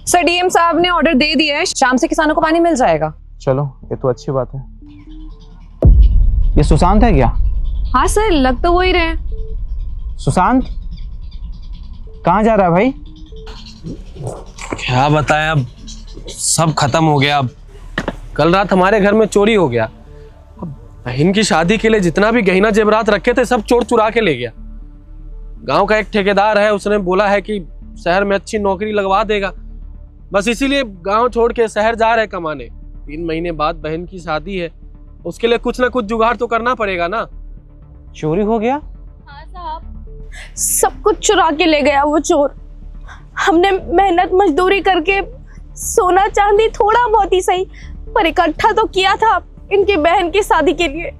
Sir DM साहब ने order दे दिया है, शाम से किसानों को पानी मिल जाएगा। चलो ये तो अच्छी बात है। ये सुशांत है क्या? हाँ सर, लग तो वो ही रहे। सुशांत कहाँ जा रहा है भाई? क्या बताएं, अब सब खत्म हो गया। अब कल रात हमारे घर में चोरी हो गया। अब बहन की शादी के लिए जितना भी गहना जेवरात रखे थे सब चोर चुरा के ले गया। गांव का एक ठेकेदार है, उसने बोला है कि शहर में अच्छी नौकरी लगवा देगा, बस इसीलिए गांव छोड़ के शहर जा रहे कमाने। 3 महीने बाद बहन की शादी है, उसके लिए कुछ ना कुछ जुगाड़ तो करना पड़ेगा ना। चोरी हो गया? हाँ साहब, सब कुछ चुरा के ले गया वो चोर। हमने मेहनत मजदूरी करके सोना चांदी थोड़ा बहुत ही सही पर इकट्ठा तो किया था इनकी बहन की शादी के लिए।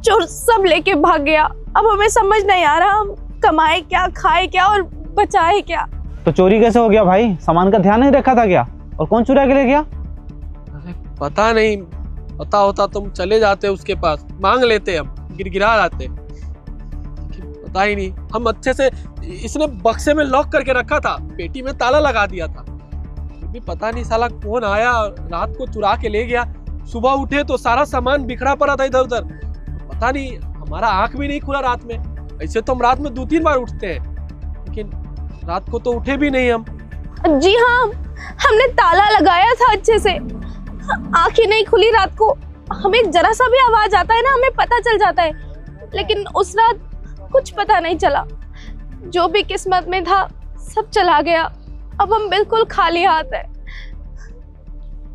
चोर सब लेके भाग गया। अब हमें समझ नहीं आ रहा हम कमाए क्या, खाए क्या और बचाए क्या। तो चोरी कैसे हो गया भाई? सामान का ध्यान नहीं रखा था क्या? और कौन चुरा के ले गया? अरे पता नहीं, पता होता तुम चले जाते उसके पास, मांग लेते, हम गिरगिरा जाते। पता ही नहीं, हम अच्छे से इसने बक्से में लॉक करके रखा था, पेटी में ताला लगा दिया था, फिर भी पता नहीं साला कौन आया रात को चुरा के ले गया। सुबह उठे तो सारा सामान बिखरा पड़ा था इधर उधर। पता नहीं, हमारा आंख भी नहीं खुला रात में। ऐसे तो हम रात में 2-3 बार उठते हैं, लेकिन रात को तो उठे भी नहीं हम। जी हाँ, हमने ताला लगाया था अच्छे से, आंखें नहीं खुली रात को। हमें जरा सा भी आवाज आता है ना, हमें पता चल जाता है, लेकिन उस रात कुछ पता नहीं चला। जो भी किस्मत में था सब चला गया। अब हम बिल्कुल खाली हाथ है।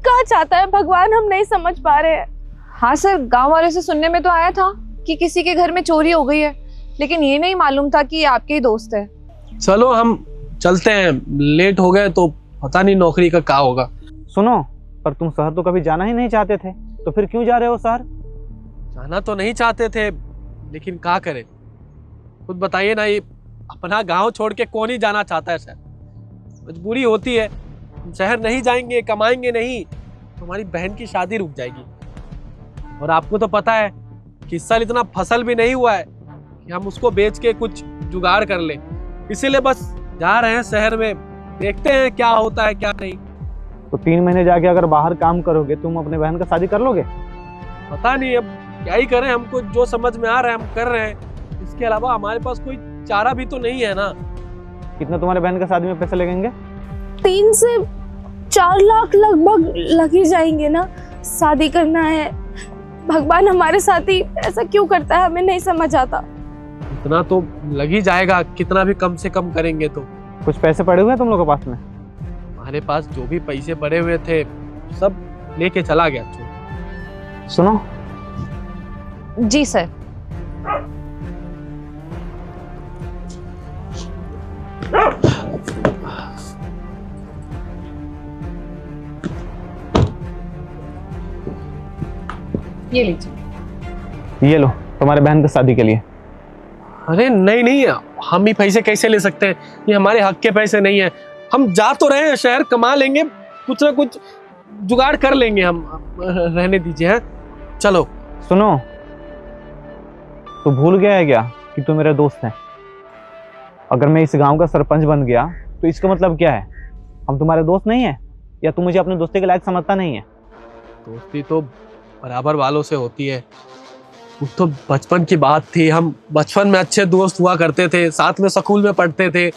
क्या चाहता है भगवान, हम नहीं समझ पा रहे हैं। हाँ सर, गांव वाले से सुनने में तो आया था कि किसी के घर में चोरी हो गई है, लेकिन ये नहीं मालूम था कि ये आपके ही दोस्त है। चलो हम चलते हैं, लेट हो गए तो पता नहीं नौकरी का क्या होगा। सुनो, पर तुम शहर तो कभी जाना ही नहीं चाहते थे, तो फिर क्यों जा रहे हो शहर? जाना तो नहीं चाहते थे, लेकिन क्या करें, खुद बताइए ना। ये अपना गांव छोड़ के कौन ही जाना चाहता है शहर? मजबूरी होती है। हम शहर नहीं जाएंगे, कमाएंगे नहीं तो हमारी बहन की शादी रुक जाएगी। और आपको तो पता है कि इस साल इतना फसल भी नहीं हुआ है कि हम उसको बेच के कुछ जुगाड़ कर ले। इसीलिए बस जा रहे हैं शहर में, देखते हैं क्या होता है क्या नहीं। तो 3 महीने जाके अगर बाहर काम करोगे, तुम अपने बहन का शादी कर लोगे? पता नहीं, अब क्या ही करें, हमको जो समझ में आ रहा है हम कर रहे हैं। इसके अलावा हमारे पास कोई चारा भी तो नहीं है ना। कितना तुम्हारे बहन का शादी में पैसे लगेंगे? 3 से 4 लाख लगभग लग ही जाएंगे ना। शादी करना है, भगवान हमारे साथ ही ऐसा क्यों करता है, हमें नहीं समझ आता। इतना तो लग ही जाएगा, कितना भी कम से कम करेंगे तो। कुछ पैसे पड़े हुए हैं तुम लोगों के पास में? हमारे पास जो भी पैसे पड़े हुए थे सब लेके चला गया चोर। सुनो, जी सर। ये लीजिए। ये लो तुम्हारे बहन की शादी के लिए। अरे नहीं नहीं, हम ही पैसे कैसे ले सकते हैं? ये हमारे हक के पैसे नहीं है। हम जा तो रहे हैं शहर, कमा लेंगे, कुछ ना कुछ जुगाड़ कर लेंगे हम। रहने दीजिए। हैं, चलो। सुनो, तू भूल गया है क्या कि तू मेरा दोस्त है? अगर मैं इस गांव का सरपंच बन गया तो इसका मतलब क्या है? हम तुम्हारे दोस्त नहीं है, या तू मुझे अपने दोस्ती के लायक समझता नहीं है? दोस्ती तो बराबर वालों से होती है। वो तो बचपन की बात थी। हम बचपन में अच्छे दोस्त हुआ करते थे, साथ में स्कूल में पढ़ते थे,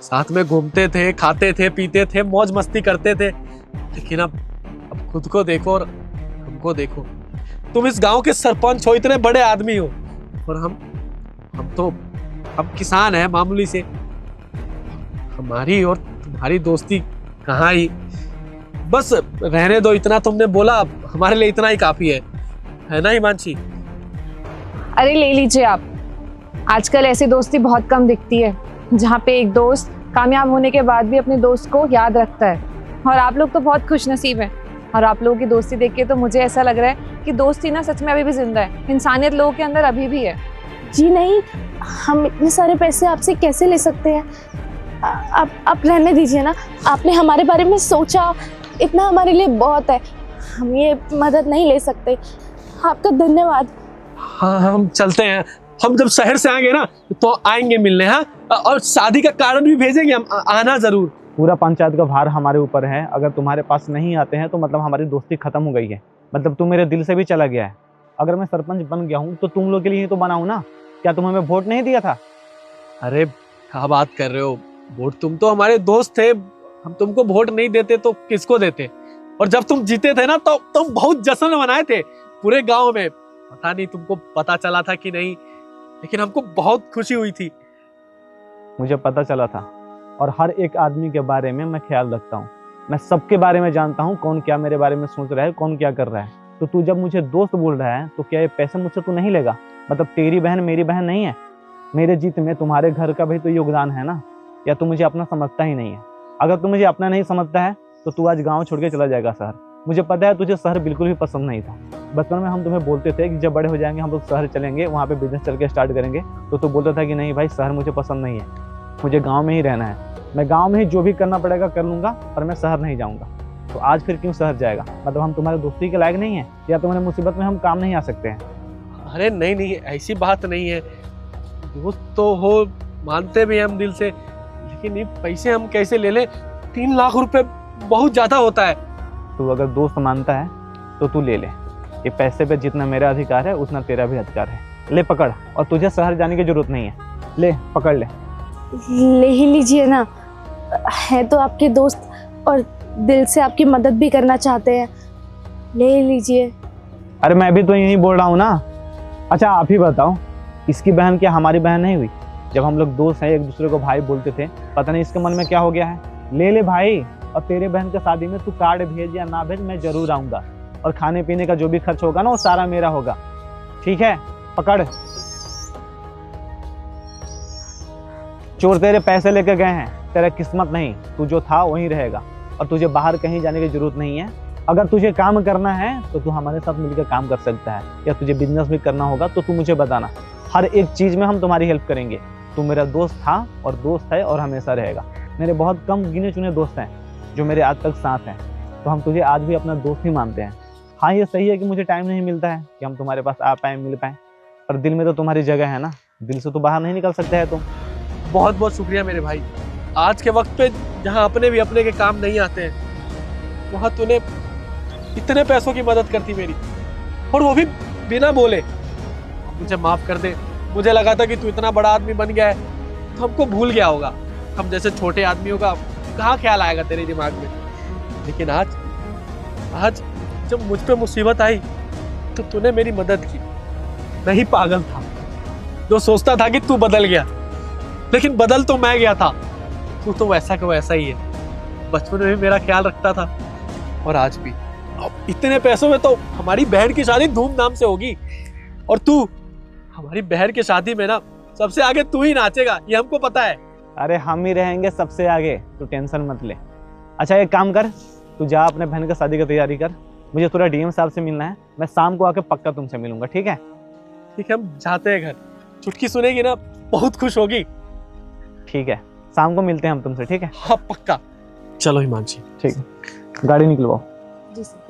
साथ में घूमते थे, खाते थे, पीते थे, मौज मस्ती करते थे। लेकिन अब खुद को देखो और हमको देखो। तुम इस गांव के सरपंच हो, इतने बड़े आदमी हो, और हम किसान हैं मामूली से। हमारी और तुम्हारी दोस्ती कहाँ ही। बस रहने दो, इतना तुमने बोला, हमारे लिए इतना ही काफी है ना हिमांशी? अरे ले लीजिए आप। आजकल ऐसी दोस्ती बहुत कम दिखती है, जहाँ पे एक दोस्त कामयाब होने के बाद भी अपने दोस्त को याद रखता है। और आप लोग तो बहुत खुशनसीब हैं। और आप लोगों की दोस्ती देख के तो मुझे ऐसा लग रहा है कि दोस्ती ना सच में अभी भी जिंदा है, इंसानियत लोगों के अंदर अभी भी है। जी नहीं, हम इतने सारे पैसे आपसे कैसे ले सकते हैं? आप रहने दीजिए ना। आपने हमारे बारे में सोचा, इतना हमारे लिए बहुत है। हम ये मदद नहीं ले सकते। आपका धन्यवाद। हाँ, हम चलते हैं। हम जब शहर से आएंगे ना तो आएंगे मिलने। हाँ, और शादी का कार्ड भी भेजेंगे हम, आना जरूर। पूरा पंचायत का भार हमारे ऊपर है। अगर तुम्हारे पास नहीं आते हैं तो मतलब हमारी दोस्ती खत्म हो गई है, मतलब तू मेरे दिल से भी चला गया है। अगर मैं सरपंच बन गया हूँ तो तुम लोग के लिए ही तो बना हूँ ना। क्या तुम हमें वोट नहीं दिया था? अरे क्या बात कर रहे हो, वोट तुम तो हमारे दोस्त थे, हम तुमको वोट नहीं देते तो किसको देते। और जब तुम जीते थे ना तो तुम बहुत जश्न मनाए थे पूरे गांव में। पता नहीं तुमको पता चला था कि नहीं, लेकिन हमको बहुत खुशी हुई थी। मुझे पता चला था, और हर एक आदमी के बारे में मैं ख्याल रखता हूँ। मैं सबके बारे में जानता हूँ, कौन क्या मेरे बारे में सोच रहा है, कौन क्या कर रहा है। तो तू जब मुझे दोस्त बोल रहा है तो क्या ये पैसे मुझसे तू नहीं लेगा? मतलब तेरी बहन मेरी बहन नहीं है? मेरे जीत में तुम्हारे घर का भी तो योगदान है ना। या तू मुझे अपना समझता ही नहीं है? अगर तू मुझे अपना नहीं समझता है तो तू आज गाँव छोड़ के चला जाएगा शहर। मुझे पता है तुझे शहर बिल्कुल भी पसंद नहीं था। बचपन में हम तुम्हें बोलते थे कि जब बड़े हो जाएंगे हम लोग शहर चलेंगे, वहाँ पे बिजनेस चल के स्टार्ट करेंगे, तो तू बोलता था कि नहीं भाई शहर मुझे पसंद नहीं है, मुझे गाँव में ही रहना है। मैं गाँव में ही जो भी करना पड़ेगा कर लूँगा, पर मैं शहर नहीं जाऊँगा। तो आज फिर क्यों शहर जाएगा? मतलब हम तुम्हारे दोस्ती के लायक नहीं है, या तुम्हारे मुसीबत में हम काम नहीं आ सकते हैं? अरे नहीं नहीं, ऐसी बात नहीं है। दोस्त तो हो, मानते भी हम दिल से, लेकिन ये पैसे हम कैसे ले लें? 3 लाख रुपए बहुत ज्यादा होता है। तू अगर दोस्त मानता है तो तू ले ले। ये पैसे पे जितना मेरा अधिकार है उतना तेरा भी अधिकार है। ले पकड़, और तुझे शहर जाने की जरूरत नहीं है। ले पकड़ ले। ले ही लीजिए ना, है तो आपके दोस्त और दिल से आपकी मदद भी करना चाहते हैं, ले ही लीजिए। अरे मैं भी तो यही बोल रहा हूँ ना। अच्छा आप ही बताओ, इसकी बहन क्या हमारी बहन नहीं हुई? जब हम लोग दोस्त हैं, एक दूसरे को भाई बोलते थे, पता नहीं इसके मन में क्या हो गया है। ले ले भाई, और तेरे बहन के शादी में तू कार्ड भेज या ना भेज, मैं जरूर आऊँगा। और खाने पीने का जो भी खर्च होगा ना वो सारा मेरा होगा, ठीक है? पकड़। चोर तेरे पैसे लेके गए हैं, तेरा किस्मत नहीं, तू जो था वहीं रहेगा। और तुझे बाहर कहीं जाने की जरूरत नहीं है। अगर तुझे काम करना है तो तू हमारे साथ मिलकर काम कर सकता है, या तुझे बिजनेस भी करना होगा तो तू मुझे बताना। हर एक चीज में हम तुम्हारी हेल्प करेंगे। तू मेरा दोस्त था और दोस्त है और हमेशा रहेगा। मेरे बहुत कम गिने चुने दोस्त हैं जो मेरे आज तक साथ हैं, तो हम तुझे आज भी अपना दोस्त ही मानते हैं। हाँ ये सही है कि मुझे टाइम नहीं मिलता है कि हम तुम्हारे पास आ पाए, मिल पाए, पर दिल में तो तुम्हारी जगह है ना। दिल से तो बाहर नहीं निकल सकते है तुम। बहुत बहुत शुक्रिया मेरे भाई। आज के वक्त पे जहाँ अपने भी अपने के काम नहीं आते हैं, वहाँ तूने इतने पैसों की मदद करती मेरी, और वो भी बिना बोले। मुझे माफ कर दे, मुझे लगा था कि तू इतना बड़ा आदमी बन गया है तो हमको भूल गया होगा। हम जैसे छोटे आदमियों का कहाँ ख्याल आएगा तेरे दिमाग में। लेकिन आज जब मुझ पे मुसीबत आई तो तूने मेरी मदद की। नहीं पागल था जो सोचता था कि तू बदल गया, लेकिन बदल तो मैं गया था। तू तो वैसा का वैसा ही है। बचपन में भी मेरा ख्याल रखता था और आज भी। अब इतने पैसों में तो हमारी बहन की शादी धूमधाम से होगी, और तू हमारी बहन की शादी में ना सबसे आगे तू ही नाचेगा, ये हमको पता है। अरे हम ही रहेंगे सबसे आगे, तू टेंशन मत ले। अच्छा एक काम कर, तू जा अपने बहन की शादी की तैयारी कर। मुझे थोड़ा डीएम साहब से मिलना है, मैं शाम को आके पक्का तुमसे मिलूंगा, ठीक है? ठीक है, हम जाते हैं घर। चुटकी सुनेगी ना बहुत खुश होगी। ठीक है, शाम को मिलते हैं हम तुमसे, ठीक है? हाँ पक्का। चलो हिमांशी। ठीक है, गाड़ी निकलवाओ। जी सर।